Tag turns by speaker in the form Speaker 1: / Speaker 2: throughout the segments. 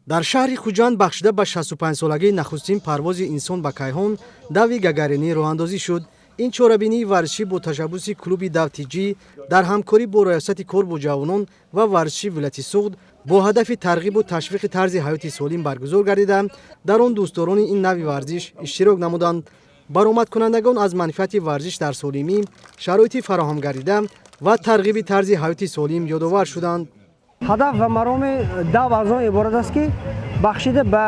Speaker 1: дар шаҳри Хуҷанд бахшида ба 65-солагии нахустин парвози инсон ба кайҳон дави гагаринӣ роҳандозӣ шуд. ин чорабинии варзишӣ бо ташаббуси клуби давтиҷӣ дар ҳамкорӣ бо риёсати кор бо ҷавонон ва варзиши вилояти Суғд бо ҳадафи тарғибу ташвиқи тарзи ҳаёти солим баргузор гардида, дар он дӯстдорони ин нави варзиш иштирок намуданд. баромадкунандагон аз манфиати варзиш дар солимӣ, шароити фароҳам гардида ва тарғиби тарзи ҳаёти солим ёдовар шуданд.
Speaker 2: ҳадаф ва мароми дав аз он иборат аст ки бахшида ба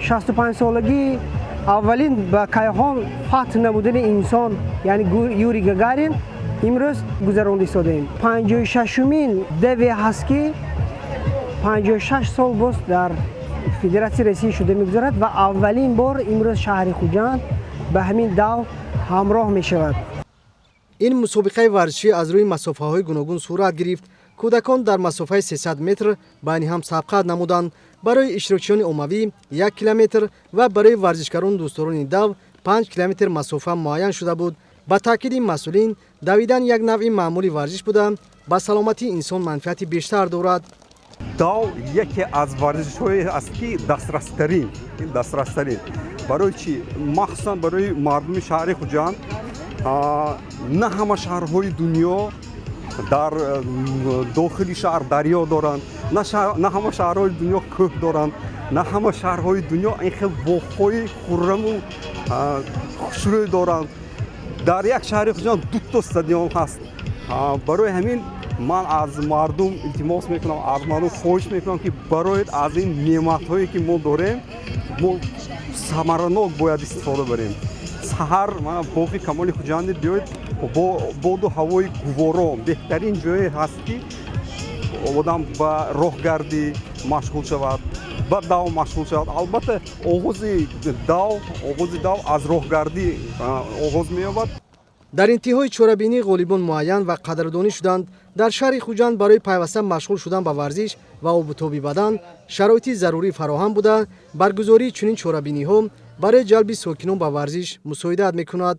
Speaker 2: 65-солагии аввалин ба кайҳон фатҳ намудани инсон, яъне Юрий Гагарин имрӯз гузаронда истодаем. 56-умин даве ҳаст ки 56 сол боз дар Федератсияи Россия шуда мегузарад ва аввалин бор имрӯз шаҳри Хуҷанд ба ҳамин дав ҳамроҳ мешавад.
Speaker 1: ин мусобиқаи варзишӣ аз рӯи масофаҳои гуногун сурат гирифт. кӯдакон дар масофаи 300 метр байни ҳам сабқат намуданд. барои иштирокчиёни оммавӣ 1 километр ва барои варзишгарони дӯстдорони дав 5 километр масофа муайян шуда буд. ба таъкиди масъулин, давидан як навъи маъмули варзиш буда ба саломатии инсон манфиати бештар дорад.
Speaker 3: дав яке аз варзишҳое аст ки дастрастарин барои чӣ, махсусан барои мардуми шаҳри Хуҷанд. на ҳама шаҳрҳои дунё дар дохили шаҳр дарьё доранд, на ҳама шаҳрҳои дунё кӯҳ доранд, на ҳама шаҳрҳои дунё ин хел боғҳои хурраму хушрӯй доранд. дар як шаҳри Хуҷанд 2 стадион ҳаст. барои ҳамин ман аз мардум илтимос мекунам, аз мардум хоҳиш мекунам ки барои аз ин неъматҳое ки мо дорем, мо самаранок бояд истифода барем. саҳар боғи камоли Хуҷанде биёед, боду ҳавои гуворо беҳтарин ҷое ҳаст ки одам ба роҳгардӣ машғул шавад, ба дав машғул шавад. албатта оғози дав аз роҳгардӣ оғоз меёбад.
Speaker 1: дар интиҳои чорабинӣ ғолибон муайян ва қадрдонӣ шуданд. дар шаҳри Хуҷанд барои пайваста машғул шудан ба варзиш ва обутоби бадан шароити зарурӣ фароҳам буда, баргузории чунин чорабиниҳо барои ҷалби сокинон ба варзиш мусоидат мекунад.